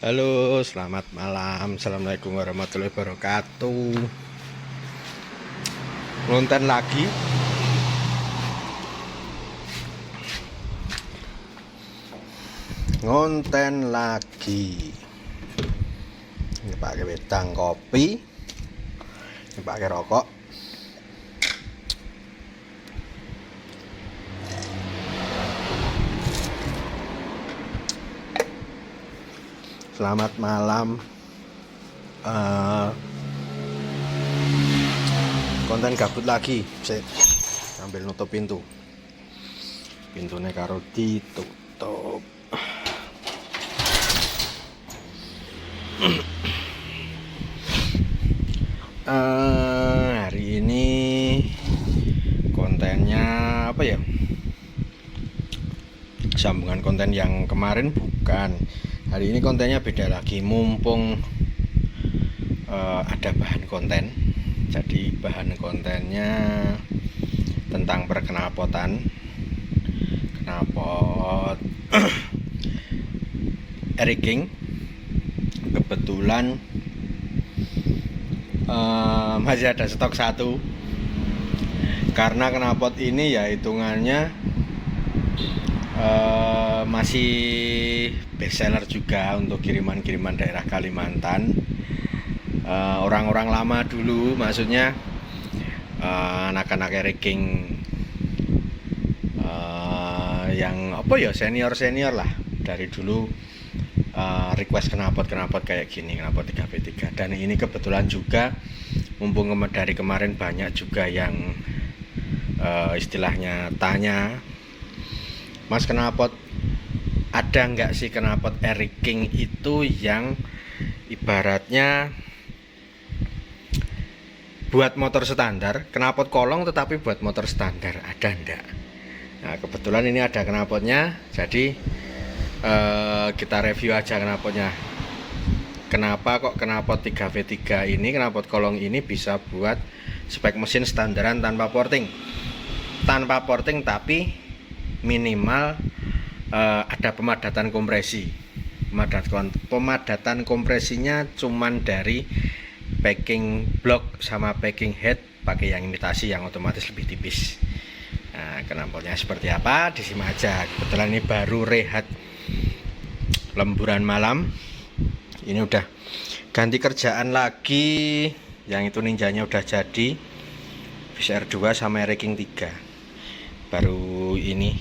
Halo, selamat malam. Assalamualaikum warahmatullahi wabarakatuh. Ngonten lagi. Ngonten lagi. Ini pakai wedang kopi. Ini pakai rokok. Selamat malam. Konten gabut lagi. Sambil nutup pintu. Pintunya karo ditutup. Hari ini kontennya apa ya? Sambungan konten yang kemarin bukan. Hari ini kontennya beda lagi, mumpung ada bahan konten. Jadi bahan kontennya tentang perknapotan, knalpot Eric King. Kebetulan masih ada stok satu, karena knalpot ini ya hitungannya masih bestseller juga untuk kiriman-kiriman daerah Kalimantan. Orang-orang lama dulu, maksudnya anak-anak Eric King yang apa ya, senior lah dari dulu, request knalpot kayak gini, knalpot 3V3. Dan ini kebetulan juga mumpung dari kemarin banyak juga yang istilahnya tanya, Mas, knalpot ada nggak sih knalpot Eric King itu yang ibaratnya buat motor standar, knalpot kolong tetapi buat motor standar, ada enggak? Nah, kebetulan ini ada knalpotnya, jadi kita review aja knalpotnya. Kenapa kok knalpot 3V3 ini, knalpot kolong ini bisa buat spek mesin standaran tanpa porting? Tanpa porting tapi minimal ada pemadatan kompresi. Pemadatan kompresinya cuman dari packing block sama packing head, pakai yang imitasi yang otomatis lebih tipis. Nah, knalpotnya seperti apa? Disimak aja. Kebetulan ini baru rehat lemburan malam. Ini udah ganti kerjaan lagi. Yang itu ninjanya udah jadi, VCR 2 sama Eric King 3. Baru ini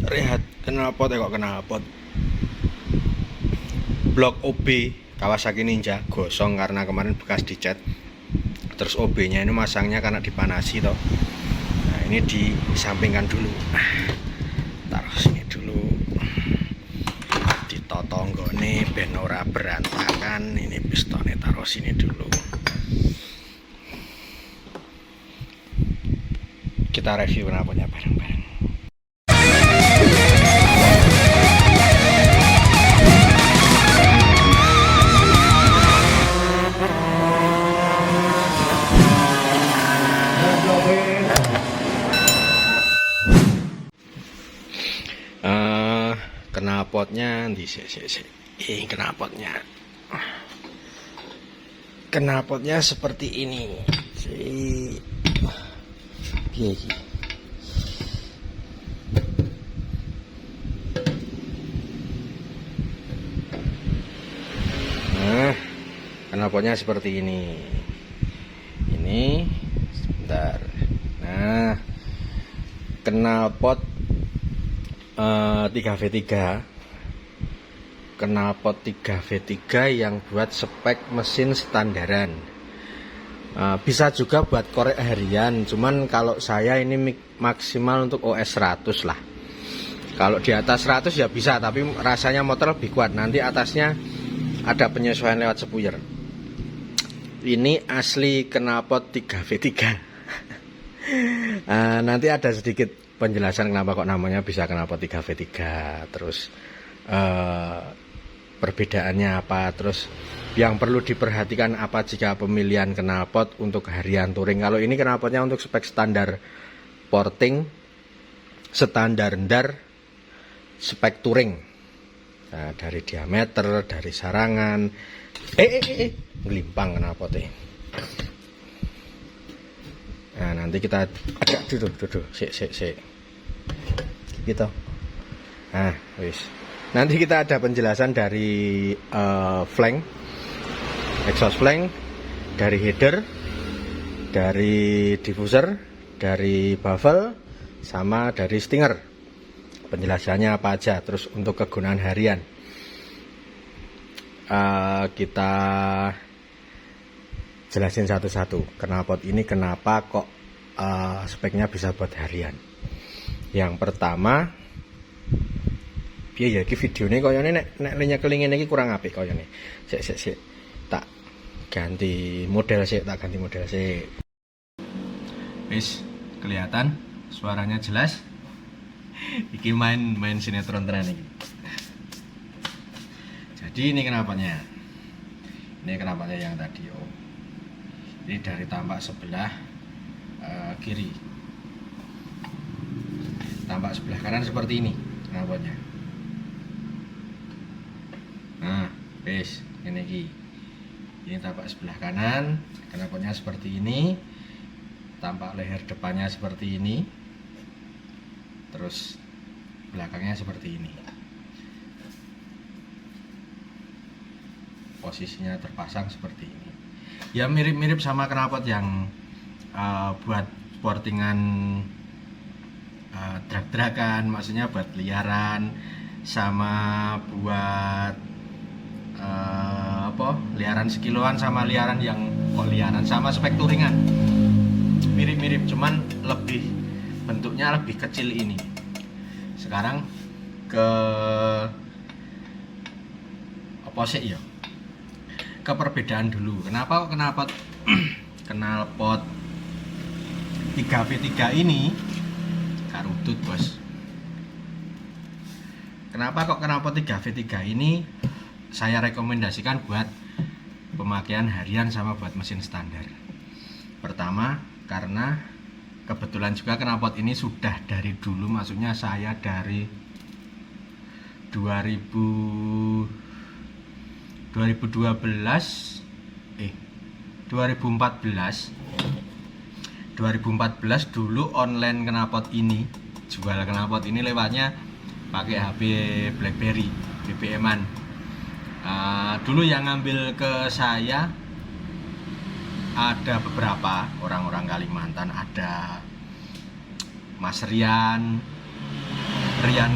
rehat knalpot, kok knalpot blok OB Kawasaki Ninja gosong karena kemarin bekas dicat. Terus OB nya ini masangnya karena dipanasi toh. Nah, ini disampingkan dulu, taruh sini dulu, ditotong gone ben ora berantakan. Ini pistonnya taruh sini dulu. Kita review knalpotnya bareng-bareng. Knalpotnya ini knalpotnya seperti ini sih. Nah, knalpotnya seperti ini. Ini sebentar. Nah, knalpot 3V3, knalpot 3V3 yang buat spek mesin standaran. Bisa juga buat korek harian, cuman kalau saya ini maksimal untuk OS 100 lah. Kalau di atas 100 ya bisa, tapi rasanya motor lebih kuat. Nanti atasnya ada penyesuaian lewat spuyer. Ini asli knalpot 3V3. Nanti ada sedikit penjelasan kenapa kok namanya bisa knalpot 3V3, terus perbedaannya apa, terus yang perlu diperhatikan apa jika pemilihan knalpot untuk harian touring. Kalau ini knalpotnya untuk spek standar porting, standar ndar, spek touring. Nah, dari diameter, dari sarangan. Ngelimpang knalpotnya. Nah, nanti kita agak duduk. Sik. Gitu. Nah, wis. Nanti kita ada penjelasan dari flank, exhaust flank, dari header, dari diffuser, dari baffle, sama dari stinger. Penjelasannya apa aja. Terus untuk kegunaan harian, kita jelasin satu-satu. Knalpot ini kenapa kok speknya bisa buat harian. Yang pertama, piye ya iki videone koyone nek nyekelingin iki kurang apik koyone. Sik. Tak ganti model sik. Wis kelihatan suaranya jelas. Iki main sinetron tenan iki. Jadi ini knalpotnya. Ini knalpotnya yang tadi. Ini dari tampak sebelah kiri. Tampak sebelah kanan seperti ini knalpotnya. Nah, wis ngene iki. Ini tampak sebelah kanan, knalpotnya seperti ini. Tampak leher depannya seperti ini. Terus belakangnya seperti ini. Posisinya terpasang seperti ini. Ya mirip-mirip sama knalpot yang buat sportingan, drag-dragan, maksudnya buat liaran, sama buat liaran sekiloan, sama liaran yang liaran, sama spek touringan. Mirip-mirip, cuman bentuknya lebih kecil ini. Sekarang ke apa sih ya? Ke perbedaan dulu. Kenapa kok knalpot 3V3 ini karutut, Bos? Kenapa kok knalpot 3V3 ini saya rekomendasikan buat pemakaian harian sama buat mesin standar? Pertama, karena kebetulan juga knalpot ini sudah dari dulu, maksudnya saya dari 2014 dulu online knalpot ini, jual knalpot ini lewatnya pakai HP BlackBerry BBM-an. Dulu yang ngambil ke saya ada beberapa orang-orang Kalimantan, ada Mas Rian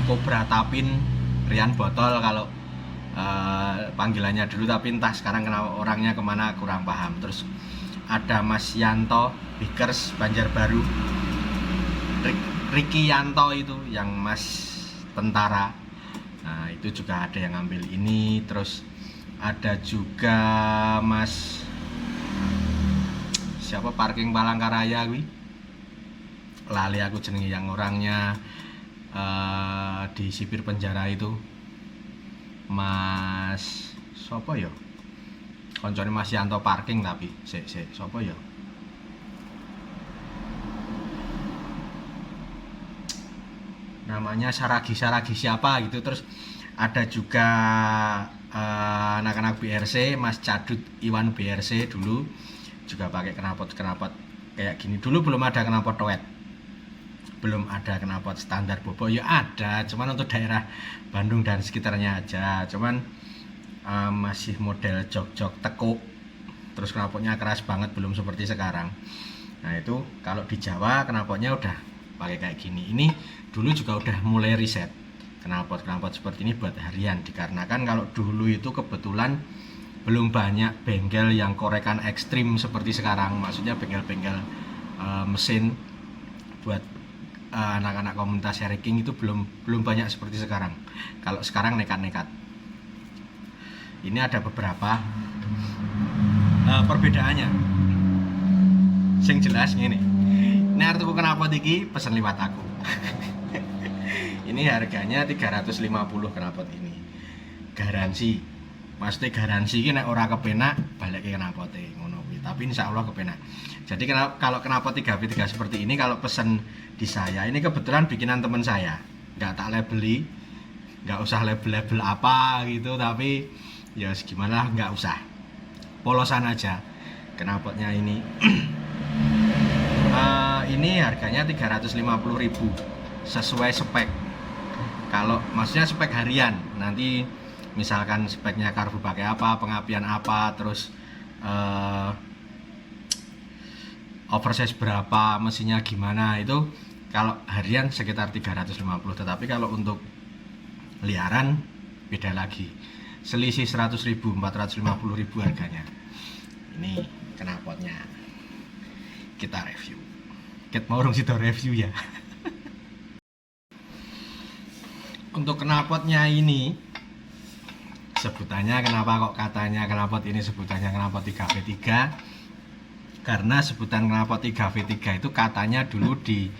Cobra Tapin, Rian Botol kalau panggilannya dulu, tapi entah sekarang kenapa orangnya kemana kurang paham. Terus ada Mas Yanto Bikers Banjarbaru, Ricky Yanto itu yang Mas tentara. Nah, itu juga ada yang ngambil ini. Terus ada juga Mas siapa, parking Palangkaraya kuwi, lali aku jenenge, yang orangnya di sipir penjara itu, Mas sopo ya, koncone Mas Yanto parking, tapi sopo ya, namanya Saragi siapa gitu. Terus ada juga anak-anak BRC, Mas Cadut Iwan BRC dulu juga pakai knalpot kayak gini. Dulu belum ada knalpot toet, belum ada knalpot standar bobo. Ya ada, cuman untuk daerah Bandung dan sekitarnya aja. Cuman masih model jog-jog tekuk, terus knalpotnya keras banget, belum seperti sekarang. Nah itu kalau di Jawa knalpotnya udah pakai kayak gini. Ini dulu juga udah mulai riset knalpot seperti ini buat harian, dikarenakan kalau dulu itu kebetulan belum banyak bengkel yang korekan ekstrim seperti sekarang. Maksudnya bengkel-bengkel mesin buat anak-anak komunitas sharing itu belum banyak seperti sekarang. Kalau sekarang nekat-nekat. Ini ada beberapa perbedaannya. Sing jelas gini. Ini artiku knalpot iki pesen liwat aku. Ini harganya 350 knalpot ini. Garansi. Maksudnya garansi ini nek ora kepenak balik ke knalpote ngono kuwi. Tapi insyaallah kepenak. Jadi kalau knalpot 3V3 seperti ini, kalau pesen di saya, ini kebetulan bikinan teman saya. Enggak tak labeli. nggak usah label-label apa gitu, tapi ya gimana, nggak usah, polosan aja knalpotnya ini. Ini harganya 350.000 sesuai spek. Kalau maksudnya spek harian, nanti misalkan speknya karbu pakai apa, pengapian apa, terus oversize berapa, mesinnya gimana, itu kalau harian sekitar 350. Tetapi kalau untuk liaran beda lagi, selisih 100.000, 450.000 harganya. Ini knalpotnya kita review. Kita mau dong situ review ya. Untuk knalpotnya ini sebutannya, kenapa kok katanya knalpot ini sebutannya knalpot 3V3? Karena sebutan knalpot 3V3 itu katanya dulu di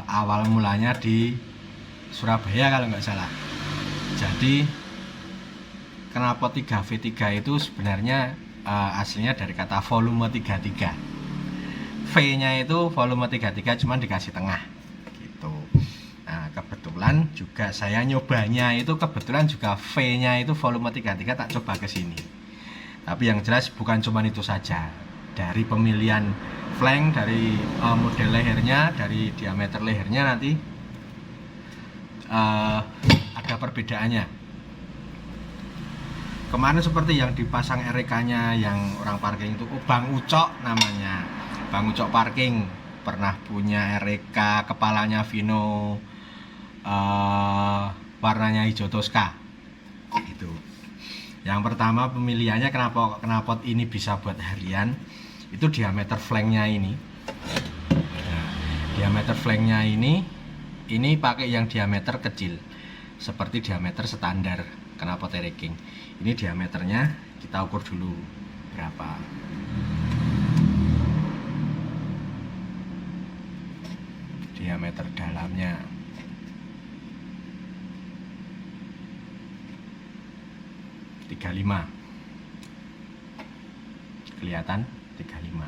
awal mulanya di Surabaya kalau nggak salah. Jadi knalpot 3V3 itu sebenarnya aslinya dari kata volume 33. V-nya itu volume 33 cuman dikasih tengah gitu. Nah, kebetulan juga saya nyobanya itu kebetulan juga V-nya itu volume 33, tak coba ke sini. Tapi yang jelas bukan cuman itu saja. Dari pemilihan flank, dari model lehernya, dari diameter lehernya nanti ada perbedaannya. Kemarin seperti yang dipasang RK-nya yang orang parking itu, Bang Ucok namanya, Bang Ucok Parking, pernah punya RK, kepalanya Vino, warnanya hijau Tosca itu. Yang pertama pemilihannya kenapa knalpot ini bisa buat harian, itu diameter flanknya ini. Nah, diameter flanknya ini pakai yang diameter kecil seperti diameter standar knalpot racing. Ini diameternya kita ukur dulu berapa. Diameter dalamnya 35, kelihatan 35.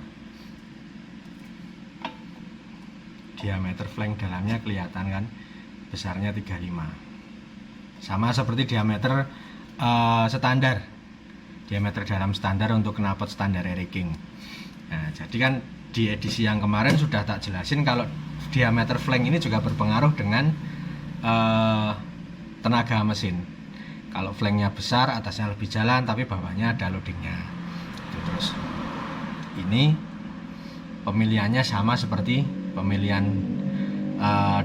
Diameter flank dalamnya kelihatan kan, besarnya 35. Sama seperti diameter standar, diameter dalam standar untuk knalpot standar racing. Nah, jadi kan di edisi yang kemarin sudah tak jelasin kalau diameter flank ini juga berpengaruh dengan tenaga mesin. Kalau flanknya besar, atasnya lebih jalan, tapi bawahnya ada loadingnya. Terus ini pemilihannya sama seperti pemilihan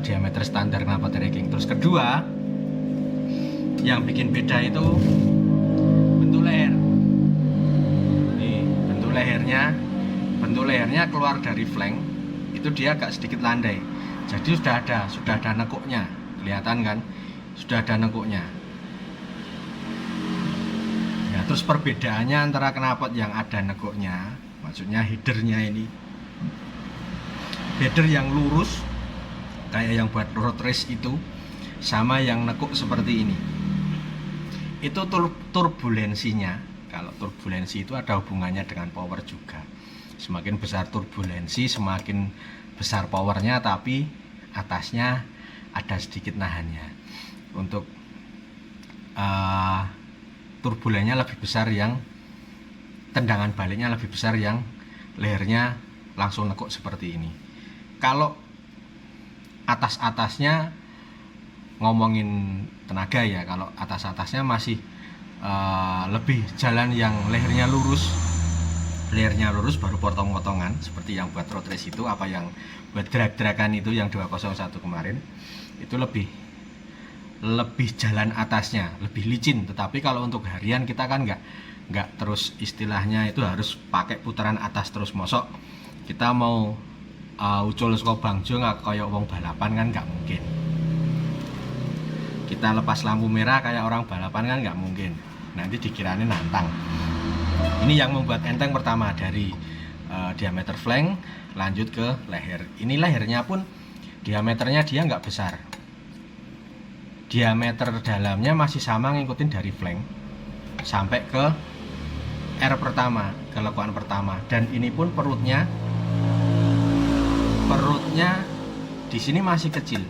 diameter standar knalpot racing. Terus kedua, yang bikin beda itu bentuk leher. Nih, bentuk lehernya keluar dari flank itu dia agak sedikit landai. Jadi sudah ada nekuknya, kelihatan kan? Sudah ada nekuknya. Ya, terus perbedaannya antara knalpot yang ada nekuknya, maksudnya headernya ini, header yang lurus kayak yang buat road race itu, sama yang nekuk seperti ini, itu turbulensinya. Kalau turbulensi itu ada hubungannya dengan power juga. Semakin besar turbulensi, semakin besar powernya, tapi atasnya ada sedikit nahannya. Untuk turbulennya lebih besar, yang tendangan baliknya lebih besar, yang lehernya langsung nekuk seperti ini. Kalau atas-atasnya ngomongin tenaga ya, kalau atas-atasnya masih lebih jalan yang lehernya lurus baru potong-potongan seperti yang buat road race itu, apa yang buat drag-dragan itu yang 201 kemarin itu lebih jalan atasnya, lebih licin. Tetapi kalau untuk harian kita kan nggak terus istilahnya itu harus pakai putaran atas terus. Mosok kita mau ucul saka Bangjo nggak kayak wong balapan kan nggak mungkin. Kita lepas lampu merah kayak orang balapan kan nggak mungkin, nanti dikiranya nantang. Ini yang membuat enteng pertama, dari diameter flank lanjut ke leher. Ini lehernya pun diameternya dia nggak besar, diameter dalamnya masih sama ngikutin dari flank sampai ke R pertama, ke lekuan pertama. Dan ini pun perutnya di sini masih kecil.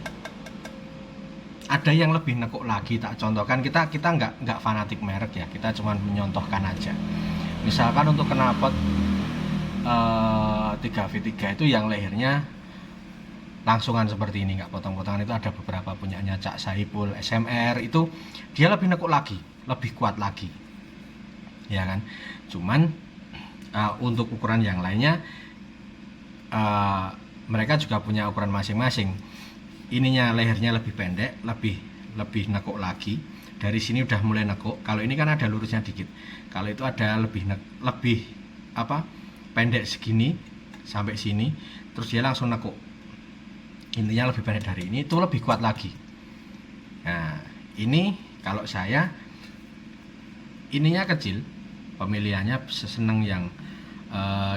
ada yang lebih nekuk lagi. Tak contohkan, kita nggak fanatik merek ya, kita cuma menyontohkan aja. Misalkan untuk knalpot 3V3 itu yang lehernya langsungan seperti ini, nggak potong-potongan, itu ada beberapa punyanya Cak Saipul SMR, itu dia lebih nekuk lagi, lebih kuat lagi, ya kan. Cuman untuk ukuran yang lainnya mereka juga punya ukuran masing-masing. Ininya lehernya lebih pendek, lebih nekuk lagi. Dari sini udah mulai nekuk. Kalau ini kan ada lurusnya dikit. Kalau itu ada lebih pendek segini sampai sini, terus dia langsung nekuk. Intinya lebih pendek dari ini, itu lebih kuat lagi. Nah, ini kalau saya ininya kecil, pemilihannya seneng yang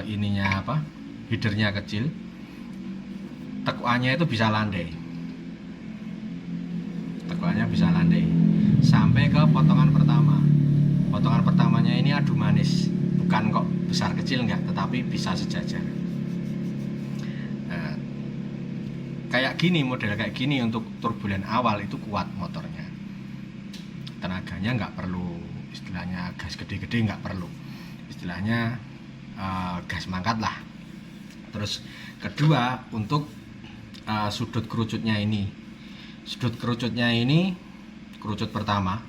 ininya headernya kecil, tekuannya itu bisa landai. Tekuannya bisa landai sampai ke potongan pertama. Potongan pertamanya ini adu manis, bukan kok besar kecil enggak, tetapi bisa sejajar. Nah, kayak gini, model kayak gini untuk turbulen awal itu kuat motornya. Tenaganya nggak perlu, istilahnya gas gede-gede nggak perlu, istilahnya gas mangkat lah. Terus kedua, untuk sudut kerucutnya ini. Sudut kerucutnya ini, kerucut pertama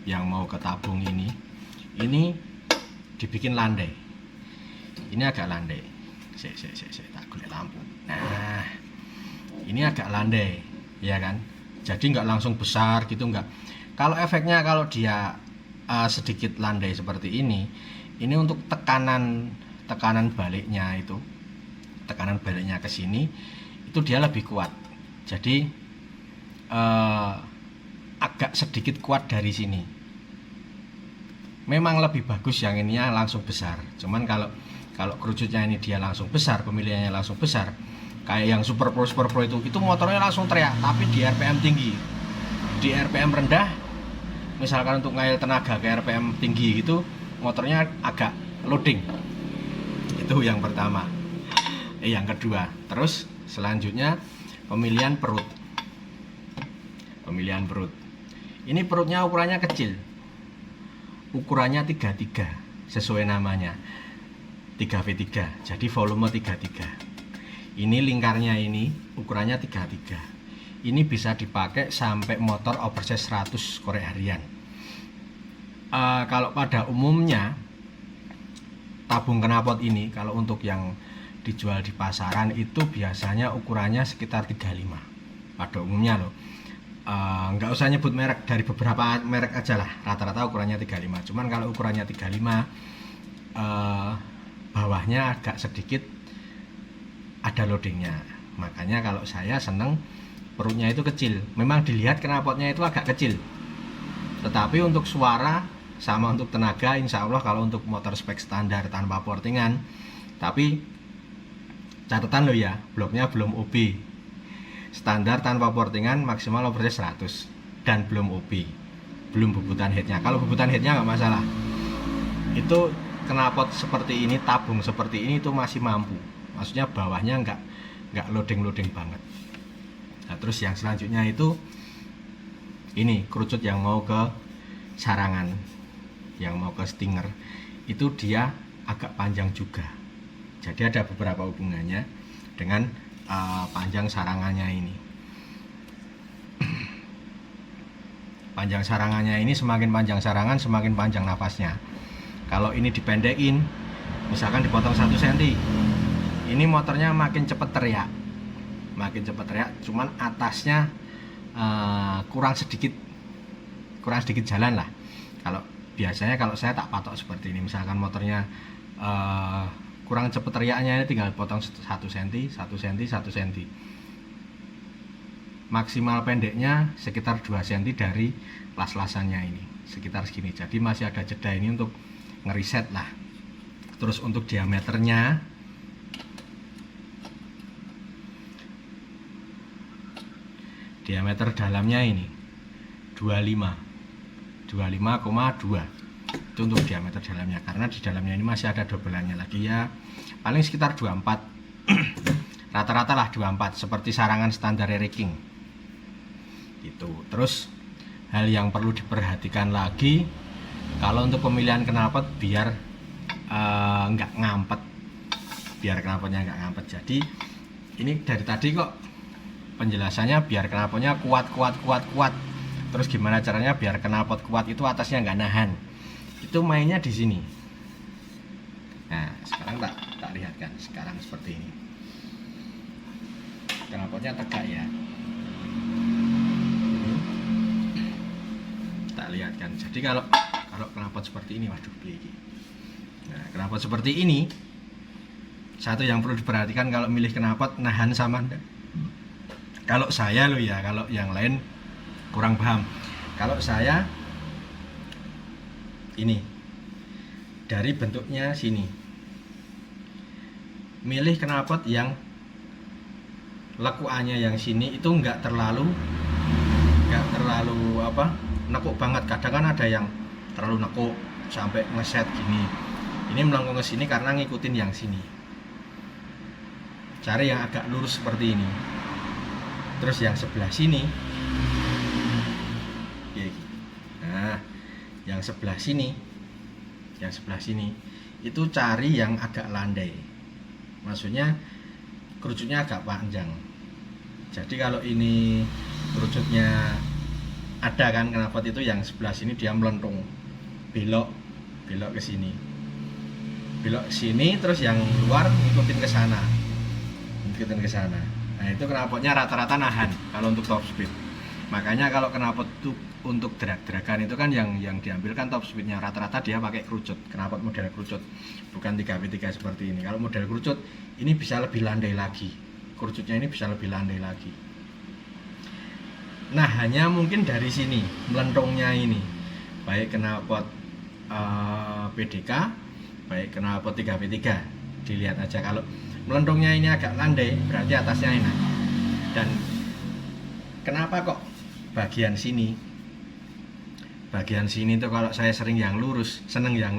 yang mau ke tabung ini dibikin landai. Ini agak landai. Tak golek lampu. Nah, ini agak landai, ya kan? Jadi nggak langsung besar gitu, nggak. Kalau efeknya kalau dia sedikit landai seperti ini untuk tekanan baliknya itu, tekanan baliknya ke sini itu dia lebih kuat. Jadi agak sedikit kuat dari sini. Memang lebih bagus yang ininya langsung besar. Cuman kalau kerucutnya ini dia langsung besar, pemilihannya langsung besar, kayak yang Super Pro itu motornya langsung teriak, tapi di RPM tinggi. Di RPM rendah, misalkan untuk ngail tenaga ke RPM tinggi gitu, motornya agak loading. Itu yang pertama. Yang kedua, terus selanjutnya pemilihan perut. Pemilihan perut. Ini perutnya ukurannya kecil. Ukurannya 33 sesuai namanya. 3V3. Jadi volume 33. Ini lingkarnya ini ukurannya 33. Ini bisa dipakai sampai motor oversize 100 korek harian. Kalau pada umumnya tabung knalpot ini, kalau untuk yang dijual di pasaran itu biasanya ukurannya sekitar 35 pada umumnya loh. Nggak usah nyebut merek, dari beberapa merek aja lah, rata-rata ukurannya 35. Cuman kalau ukurannya 35 bawahnya agak sedikit ada loadingnya. Makanya kalau saya seneng perutnya itu kecil. Memang dilihat knalpotnya itu agak kecil, tetapi untuk suara sama untuk tenaga insya Allah kalau untuk motor spek standar tanpa portingan. Tapi catatan lo ya, bloknya belum OB. Standar tanpa portingan maksimal oversize 100 dan belum OB, belum bubutan headnya. Kalau bubutan headnya nggak masalah. Itu knalpot seperti ini, tabung seperti ini itu masih mampu. Maksudnya bawahnya nggak loading banget. Nah, terus yang selanjutnya itu ini kerucut yang mau ke sarangan, yang mau ke stinger, itu dia agak panjang juga. Jadi ada beberapa hubungannya dengan panjang sarangannya ini. Panjang sarangannya ini, semakin panjang sarangan semakin panjang nafasnya. Kalau ini dipendekin, misalkan dipotong 1 cm, ini motornya makin cepat teriak. Makin cepat teriak, cuman atasnya kurang sedikit jalan lah. Kalau biasanya kalau saya tak patok seperti ini, misalkan motornya kurang cepet teriaknya, ini tinggal potong 1 cm, 1 cm, 1 cm. Maksimal pendeknya sekitar 2 cm dari las-lasannya ini, sekitar segini. Jadi masih ada jeda ini untuk ngeriset lah. Terus untuk diameternya diameter dalamnya ini 25,2 itu untuk diameter dalamnya, karena di dalamnya ini masih ada dobelannya lagi ya, paling sekitar 24 rata-rata lah 24, seperti sarangan standar Eriking. gitu. Terus hal yang perlu diperhatikan lagi kalau untuk pemilihan knalpot biar nggak ngampet, biar knalpotnya nggak ngampet. Jadi ini dari tadi kok penjelasannya biar knalpotnya kuat. Terus gimana caranya biar knalpot kuat itu atasnya nggak nahan? Itu mainnya di sini. Nah, sekarang tak lihatkan. Sekarang seperti ini. Knalpotnya tegak ya. Tak lihatkan. Jadi kalau knalpot seperti ini, waduh ini. Nah, knalpot seperti ini, satu yang perlu diperhatikan kalau milih knalpot nahan sama enggak. Kalau saya loh ya, kalau yang lain kurang paham. Kalau saya ini dari bentuknya sini, milih knalpot yang lekuannya yang sini itu nggak terlalu nekuk banget. Kadang kan ada yang terlalu nekuk sampai ngeset gini. Ini melengkung ke sini karena ngikutin yang sini. Cari yang agak lurus seperti ini. Terus yang sebelah sini, nah, yang sebelah sini itu cari yang agak landai. Maksudnya kerucutnya agak panjang. Jadi kalau ini kerucutnya ada kan knalpot itu yang sebelah sini dia melentung, belok ke sini. Belok ke sini terus yang luar ngikutin ke sana. Nah, itu knalpotnya rata-rata nahan kalau untuk top speed. Makanya kalau knalpot itu untuk drag-dragan itu kan yang diambil kan top speednya, rata-rata dia pakai kerucut, knalpot model kerucut, bukan 3W3 seperti ini. Kalau model kerucut ini bisa lebih landai lagi, kerucutnya ini bisa lebih landai lagi. Nah, hanya mungkin dari sini melentungnya ini, baik knalpot PDK, baik knalpot 3W3, dilihat aja. Kalau melentungnya ini agak landai, berarti atasnya enak. Dan kenapa kok bagian sini tuh kalau saya seneng yang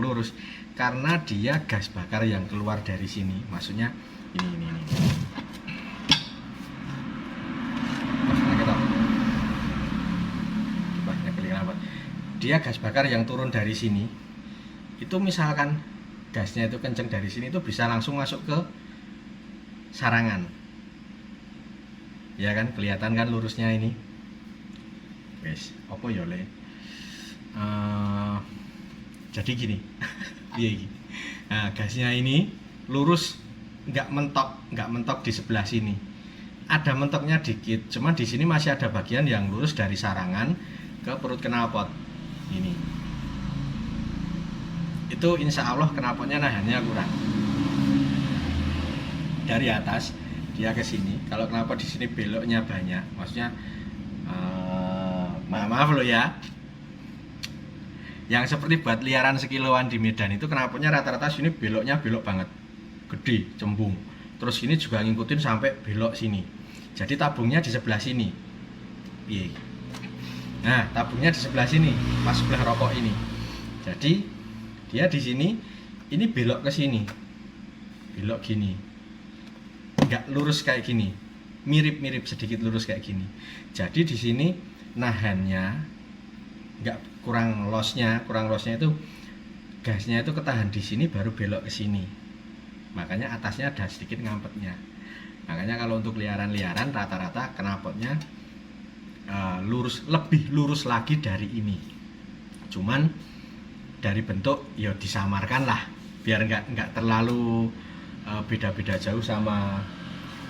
lurus, karena dia gas bakar yang keluar dari sini. Maksudnya ini. Dia gas bakar yang turun dari sini. Itu misalkan gasnya itu kenceng dari sini, itu bisa langsung masuk ke sarangan. Ya kan, kelihatan kan lurusnya ini. Wes, apa ya le? Jadi gini. Iya. Nah, gasnya ini lurus, nggak mentok di sebelah sini. Ada mentoknya dikit, cuma di sini masih ada bagian yang lurus dari sarangan ke perut knalpot. Ini. Itu insya Allah knalpotnya nahannya kurang. Dari atas dia ke sini. Kalau knalpot di sini beloknya banyak, maksudnya maaf lo ya. Yang seperti buat liaran sekiloan di Medan itu knalpotnya rata-rata sini beloknya belok banget, gede, cembung. Terus ini juga ngikutin sampai belok sini. Jadi tabungnya di sebelah sini. Iya. Nah, tabungnya di sebelah sini, pas sebelah rokok ini. Jadi dia di sini, ini belok ke sini, belok gini, nggak lurus kayak gini, mirip sedikit lurus kayak gini. Jadi di sini nahannya nggak kurang lossnya itu gasnya itu ketahan di sini baru belok ke sini. Makanya atasnya ada sedikit ngampetnya. Makanya kalau untuk liaran-liaran rata-rata knalpotnya lebih lurus lagi dari ini. Cuman dari bentuk ya disamarkan lah biar nggak terlalu beda-beda jauh sama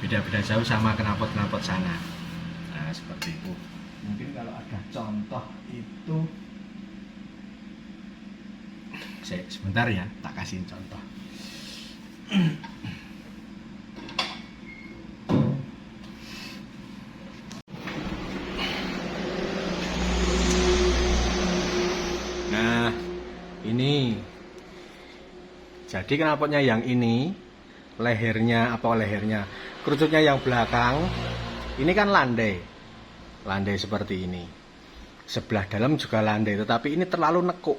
knalpot sana. Nah, seperti itu. Mungkin kalau ada contoh itu sebentar ya, tak kasih contoh. Nah, ini jadi knalpotnya yang ini lehernya kerucutnya yang belakang ini kan landai seperti ini, sebelah dalam juga landai, tetapi ini terlalu nekuk.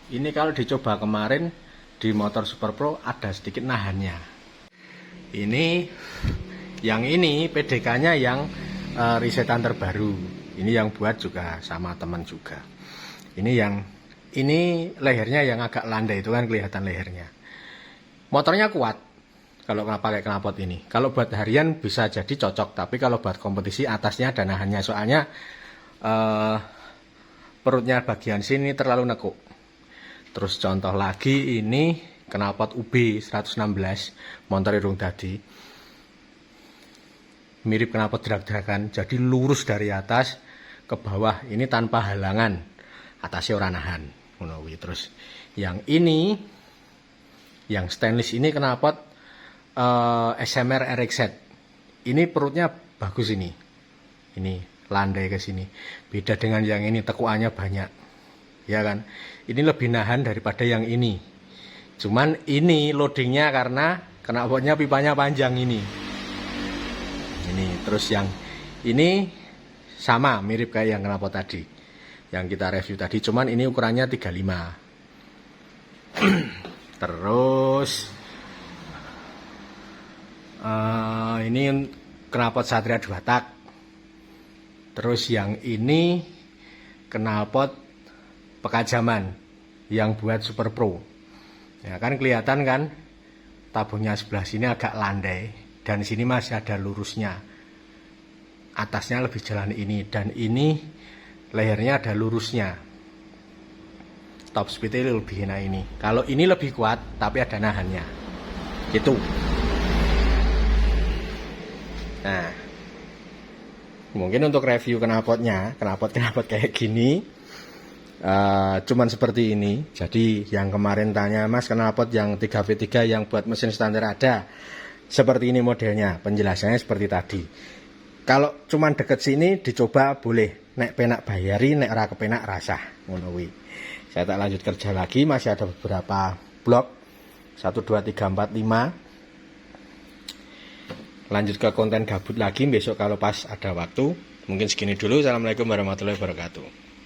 Ini kalau dicoba kemarin di motor Super Pro ada sedikit nahannya. Ini yang ini PDK-nya yang risetan terbaru. Ini yang buat juga sama teman juga. Ini lehernya yang agak landai, itu kan kelihatan lehernya. Motornya kuat kalau pakai knalpot ini. Kalau buat harian bisa jadi cocok, tapi kalau buat kompetisi atasnya ada nahannya, soalnya perutnya bagian sini terlalu nekuk. Terus contoh lagi, ini knalpot UB 116 motor irung dadi, mirip knalpot drag-dragan, jadi lurus dari atas ke bawah, ini tanpa halangan, atasnya ora nahan. Terus yang ini, yang stainless ini knalpot SMR RXZ, ini perutnya bagus, ini landai ke sini, beda dengan yang ini tekuannya banyak, ya kan. Ini lebih nahan daripada yang ini. Cuman ini loadingnya karena knalpotnya pipanya panjang ini. Terus yang ini sama, mirip kayak yang knalpot tadi, yang kita review tadi. Cuman ini ukurannya 35. Terus ini knalpot Satria 2 tak. Terus yang ini knalpot Pekajaman yang buat Super Pro. Ya kan kelihatan kan, tabungnya sebelah sini agak landai dan sini masih ada lurusnya. Atasnya lebih jalan ini, dan ini lehernya ada lurusnya. Top speednya lebih enak ini. Kalau ini lebih kuat tapi ada nahannya. Gitu. Nah, mungkin untuk review knalpotnya, knalpot kayak gini, cuman seperti ini. Jadi yang kemarin tanya, Mas, knalpot yang 3V3 yang buat mesin standar ada, seperti ini modelnya, penjelasannya seperti tadi. Kalau cuman deket sini dicoba boleh, nek penak bayari, nek ora kepenak rasah, ngono kuwi. Saya tak lanjut kerja lagi, masih ada beberapa blok 1 2 3 4 5. Lanjut ke konten gabut lagi besok kalau pas ada waktu. Mungkin segini dulu. Assalamualaikum warahmatullahi wabarakatuh.